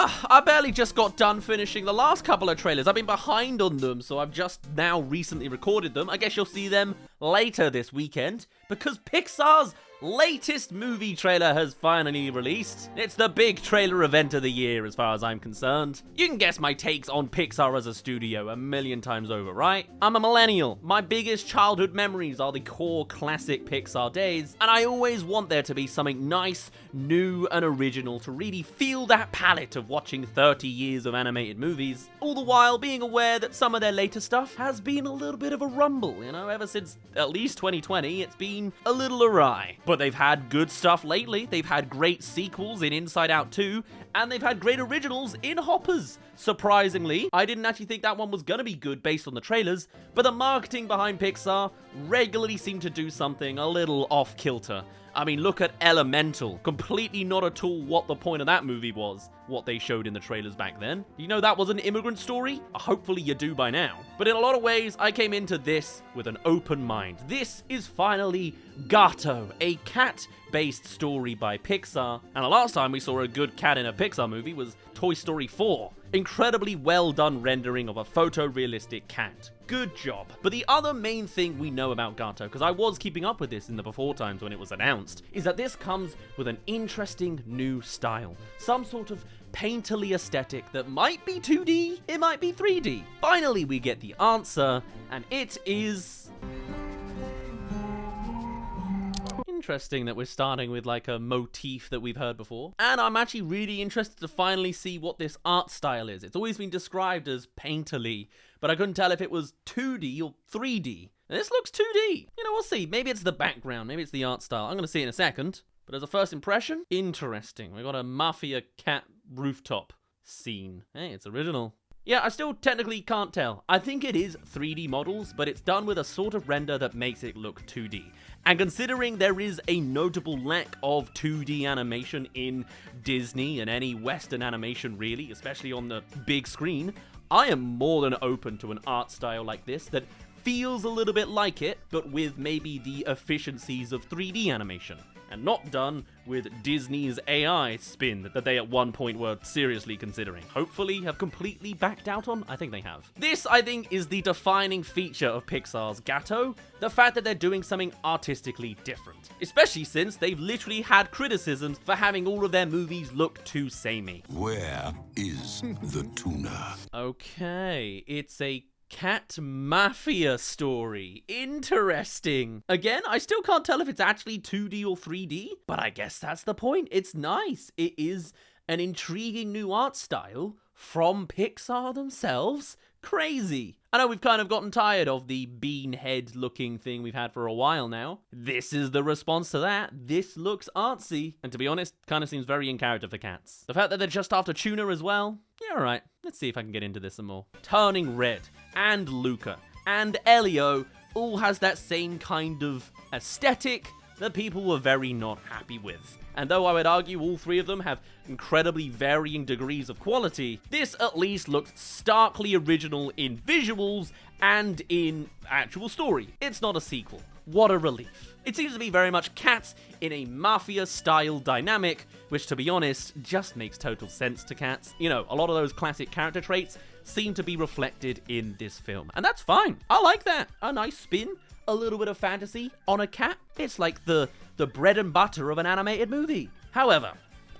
I barely just got done finishing the last couple of trailers. I've been behind on them, so I've just now recently recorded them. I guess you'll see them later this weekend, because Pixar's latest movie trailer has finally released. It's the big trailer event of the year as far as I'm concerned. You can guess my takes on Pixar as a studio a million times over, right? I'm a millennial. My biggest childhood memories are the core classic Pixar days, and I always want there to be something nice, new, and original to really feel that palate of watching 30 years of animated movies, all the while being aware that some of their later stuff has been a little bit of a rumble, you know, ever since at least 2020, it's been a little awry. But they've had good stuff lately. They've had great sequels in Inside Out 2, and they've had great originals in Hoppers. Surprisingly, I didn't actually think that one was gonna be good based on the trailers, but the marketing behind Pixar regularly seemed to do something a little off-kilter. I mean, look at Elemental. Completely not at all what the point of that movie was, what they showed in the trailers back then. You know that was an immigrant story? Hopefully you do by now. But in a lot of ways, I came into this with an open mind. This is finally Gatto, a cat-based story by Pixar. And the last time we saw a good cat in a Pixar movie was Toy Story 4. Incredibly well done rendering of a photorealistic cat. Good job. But the other main thing we know about Gatto, because I was keeping up with this in the before times when it was announced, is that this comes with an interesting new style. Some sort of painterly aesthetic that might be 2D, it might be 3D. Finally, we get the answer, and it is... Interesting that we're starting with like a motif that we've heard before. And I'm actually really interested to finally see what this art style is. It's always been described as painterly, but I couldn't tell if it was 2D or 3D. And this looks 2D. You know, we'll see. Maybe it's the background. Maybe it's the art style. I'm going to see in a second. But as a first impression, interesting. We got a mafia cat rooftop scene. Hey, it's original. Yeah, I still technically can't tell. I think it is 3D models, but it's done with a sort of render that makes it look 2D. And considering there is a notable lack of 2D animation in Disney and any Western animation really, especially on the big screen, I am more than open to an art style like this that feels a little bit like it, but with maybe the efficiencies of 3D animation. And not done with Disney's AI spin that they at one point were seriously considering. Hopefully have completely backed out on. I think they have. This, I think, is the defining feature of Pixar's Gatto, the fact that they're doing something artistically different. Especially since they've literally had criticisms for having all of their movies look too samey. Where is the tuna? Okay, it's a cat mafia story. Interesting. Again, I still can't tell if it's actually 2D or 3D, but I guess that's the point. It's nice. It is an intriguing new art style from Pixar themselves. Crazy. I know we've kind of gotten tired of the bean head looking thing we've had for a while now. This is the response to that. This looks artsy. And to be honest, kind of seems very in character for cats. The fact that they're just after tuna as well. Yeah, alright. Let's see if I can get into this some more. Turning Red and Luca and Elio all has that same kind of aesthetic that people were very not happy with. And though I would argue all three of them have incredibly varying degrees of quality, this at least looks starkly original in visuals and in actual story. It's not a sequel. What a relief. It seems to be very much cats in a mafia-style dynamic, which, to be honest, just makes total sense to cats. You know, a lot of those classic character traits seem to be reflected in this film. And that's fine. I like that. A nice spin, a little bit of fantasy on a cat. It's like the bread and butter of an animated movie. However,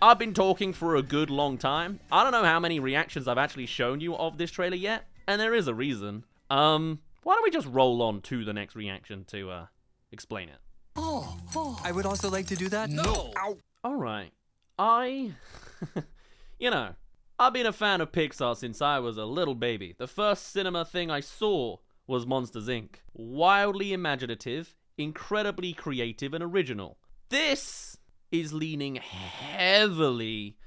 I've been talking for a good long time. I don't know how many reactions I've actually shown you of this trailer yet, and there is a reason. Why don't we just roll on to the next reaction to explain it? I would also like to do that. No. Alright. You know, I've been a fan of Pixar since I was a little baby. The first cinema thing I saw was Monsters, Inc. Wildly imaginative, incredibly creative and original. This is leaning heavily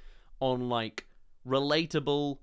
on, like, relatable,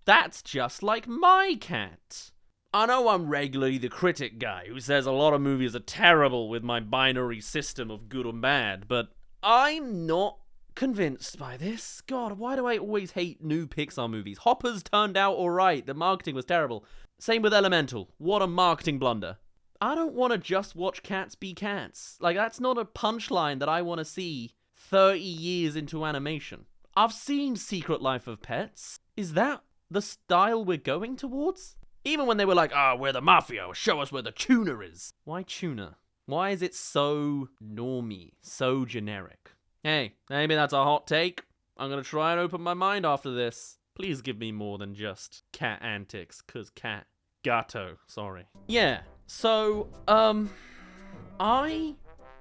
that's just like my cat. I know I'm regularly the critic guy who says a lot of movies are terrible with my binary system of good or bad, but I'm not convinced by this. God, why do I always hate new Pixar movies? Hoppers turned out alright, the marketing was terrible. Same with Elemental. What a marketing blunder. I don't want to just watch cats be cats. Like, that's not a punchline that I want to see 30 years into animation. I've seen Secret Life of Pets. Is that the style we're going towards? Even when they were like, we're the mafia, show us where the tuna is. Why tuna? Why is it so normie, so generic? Hey, maybe that's a hot take. I'm gonna try and open my mind after this. Please give me more than just cat antics, cause cat. Gatto, sorry. Yeah, so, I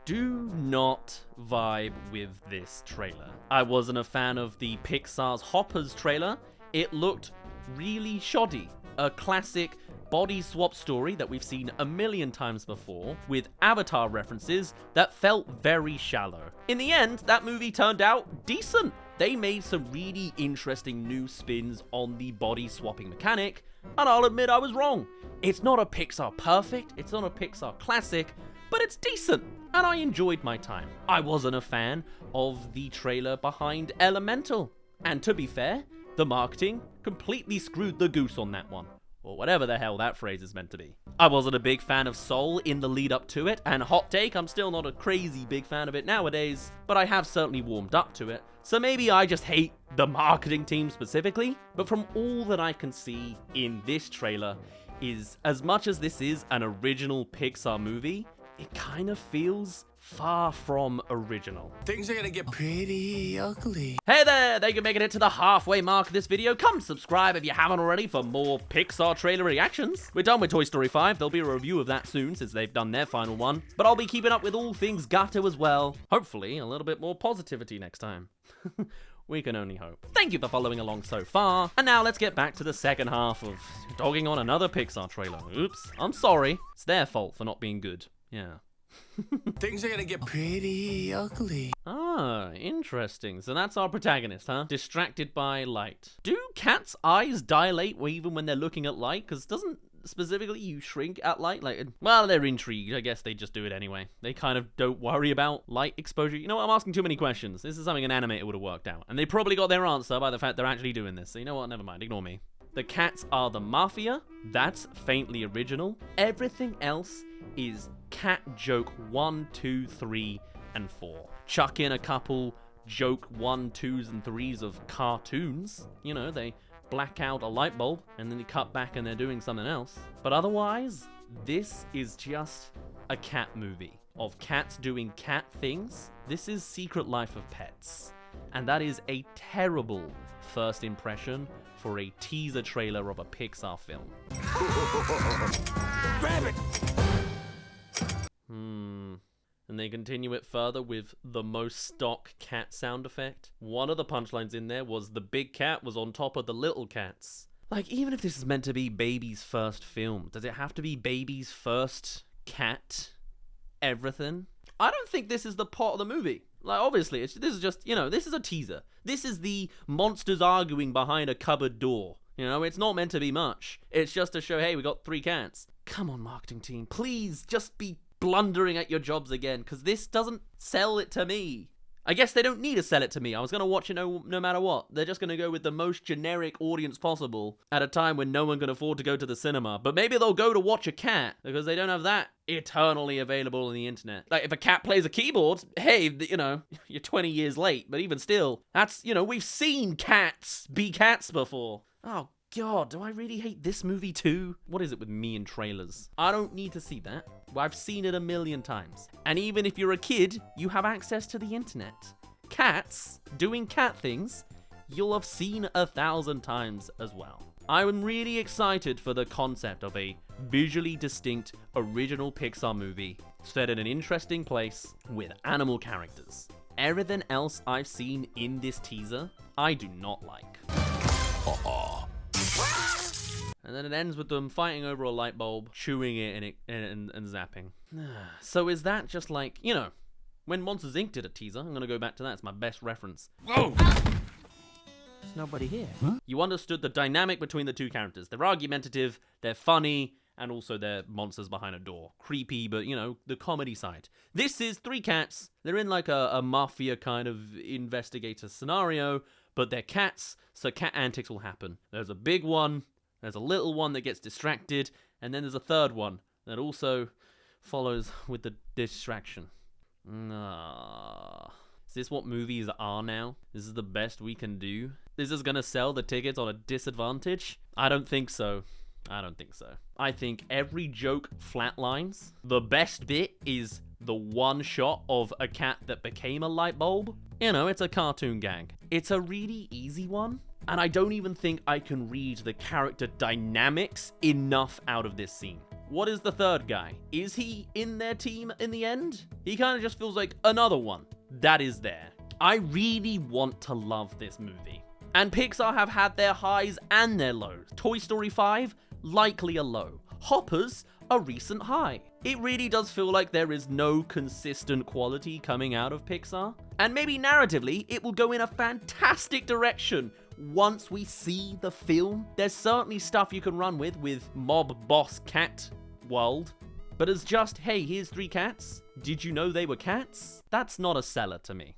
do not vibe with this trailer. I wasn't a fan of the Pixar's Hoppers trailer. It looked really shoddy. A classic body swap story that we've seen a million times before, with Avatar references that felt very shallow. In the end, that movie turned out decent. They made some really interesting new spins on the body swapping mechanic, and I'll admit I was wrong. It's not a Pixar perfect, it's not a Pixar classic, but it's decent, and I enjoyed my time. I wasn't a fan of the trailer behind Elemental, and to be fair, the marketing completely screwed the goose on that one. Or whatever the hell that phrase is meant to be. I wasn't a big fan of Soul in the lead up to it, and hot take, I'm still not a crazy big fan of it nowadays, but I have certainly warmed up to it. So maybe I just hate the marketing team specifically, but from all that I can see in this trailer is, as much as this is an original Pixar movie, it kind of feels far from original. Things are gonna get pretty ugly. Hey there, thank you for making it to the halfway mark of this video. Come subscribe if you haven't already for more Pixar trailer reactions. We're done with Toy Story 5, there'll be a review of that soon since they've done their final one. But I'll be keeping up with all things Gatto as well. Hopefully, a little bit more positivity next time. We can only hope. Thank you for following along so far. And now let's get back to the second half of dogging on another Pixar trailer. Oops, I'm sorry. It's their fault for not being good. Yeah. Things are gonna get pretty ugly. Ah, interesting. So that's our protagonist, huh? Distracted by light. Do cats' eyes dilate even when they're looking at light? Because doesn't specifically you shrink at light? Like, well, they're intrigued. I guess they just do it anyway. They kind of don't worry about light exposure. You know what? I'm asking too many questions. This is something an animator would have worked out. And they probably got their answer by the fact they're actually doing this. So you know what? Never mind. Ignore me. The cats are the mafia. That's faintly original. Everything else is cat joke 1, 2, 3, and 4. Chuck in a couple joke 1, 2s, and 3s of cartoons. You know, they black out a light bulb and then they cut back and they're doing something else. But otherwise, this is just a cat movie of cats doing cat things. This is Secret Life of Pets. And that is a terrible first impression for a teaser trailer of a Pixar film. Grab it! And they continue it further with the most stock cat sound effect. One of the punchlines in there was the big cat was on top of the little cats. Like, even if this is meant to be Baby's first film, does it have to be Baby's first cat everything? I don't think this is the plot of the movie. Like, obviously, this is just, you know, this is a teaser. This is the monsters arguing behind a cupboard door. You know, it's not meant to be much. It's just to show, hey, we got 3 cats. Come on, marketing team, please just be blundering at your jobs again, because this doesn't sell it to me. I guess they don't need to sell it to me. I was going to watch it no matter what. They're just going to go with the most generic audience possible at a time when no one can afford to go to the cinema. But maybe they'll go to watch a cat because they don't have that eternally available on the internet. Like, if a cat plays a keyboard, hey, you know, you're 20 years late. But even still, that's, you know, we've seen cats be cats before. Oh, God, do I really hate this movie too? What is it with me and trailers? I don't need to see that. I've seen it a million times. And even if you're a kid, you have access to the internet. Cats doing cat things, you'll have seen 1,000 times as well. I'm really excited for the concept of a visually distinct original Pixar movie set in an interesting place with animal characters. Everything else I've seen in this teaser, I do not like. And then it ends with them fighting over a light bulb, chewing it and zapping. So is that just like, you know, when Monsters Inc. did a teaser, I'm gonna go back to that, it's my best reference. Whoa! There's nobody here. Huh? You understood the dynamic between the two characters. They're argumentative, they're funny, and also they're monsters behind a door. Creepy, but, you know, the comedy side. This is 3 cats. They're in like a mafia kind of investigator scenario, but they're cats, so cat antics will happen. There's a big one, there's a little one that gets distracted, and then there's a third one that also follows with the distraction. Is this what movies are now? This is the best we can do? This is gonna sell the tickets on a disadvantage? I don't think so. I don't think so. I think every joke flatlines. The best bit is the one shot of a cat that became a light bulb. You know, it's a cartoon gag. It's a really easy one, and I don't even think I can read the character dynamics enough out of this scene. What is the third guy? Is he in their team in the end? He kind of just feels like another one that is there. I really want to love this movie. And Pixar have had their highs and their lows. Toy Story 5, likely a low. Hoppers, a recent high. It really does feel like there is no consistent quality coming out of Pixar. And maybe narratively, it will go in a fantastic direction once we see the film. There's certainly stuff you can run with Mob Boss Cat World. But as just, hey, here's 3 cats. Did you know they were cats? That's not a seller to me.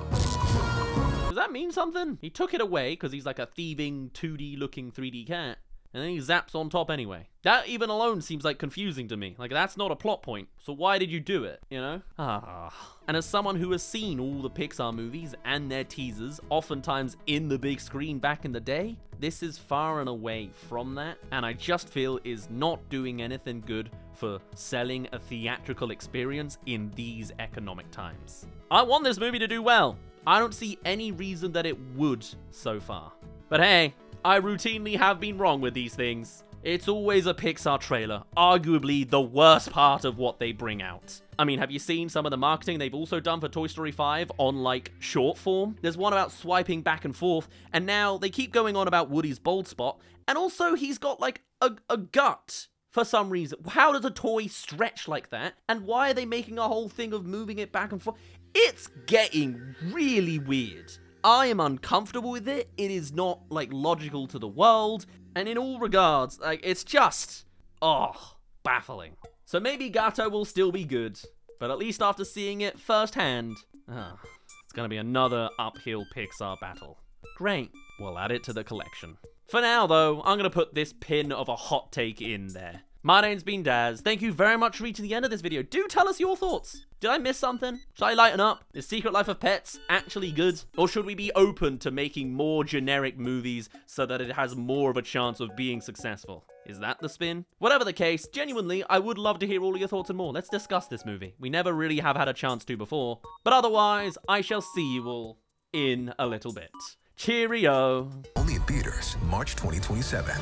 Does that mean something? He took it away because he's like a thieving 2D looking 3D cat. And then he zaps on top anyway. That even alone seems like confusing to me. Like, that's not a plot point. So why did you do it, you know? And as someone who has seen all the Pixar movies and their teasers, oftentimes in the big screen back in the day, this is far and away from that. And I just feel is not doing anything good for selling a theatrical experience in these economic times. I want this movie to do well. I don't see any reason that it would so far. But hey, I routinely have been wrong with these things. It's always a Pixar trailer, arguably the worst part of what they bring out. I mean, have you seen some of the marketing they've also done for Toy Story 5 on, like, short form? There's one about swiping back and forth, and now they keep going on about Woody's bald spot, and also he's got, like, a gut for some reason. How does a toy stretch like that? And why are they making a whole thing of moving it back and forth? It's getting really weird. I am uncomfortable with it. It is not, like, logical to the world. And in all regards, like, it's just, baffling. So maybe Gatto will still be good. But at least after seeing it firsthand, it's gonna be another uphill Pixar battle. Great. We'll add it to the collection. For now, though, I'm gonna put this pin of a hot take in there. My name's been Daz. Thank you very much for reaching the end of this video. Do tell us your thoughts. Did I miss something? Should I lighten up? Is Secret Life of Pets actually good? Or should we be open to making more generic movies so that it has more of a chance of being successful? Is that the spin? Whatever the case, genuinely, I would love to hear all of your thoughts and more. Let's discuss this movie. We never really have had a chance to before. But otherwise, I shall see you all in a little bit. Cheerio. Only in theaters, March 2027.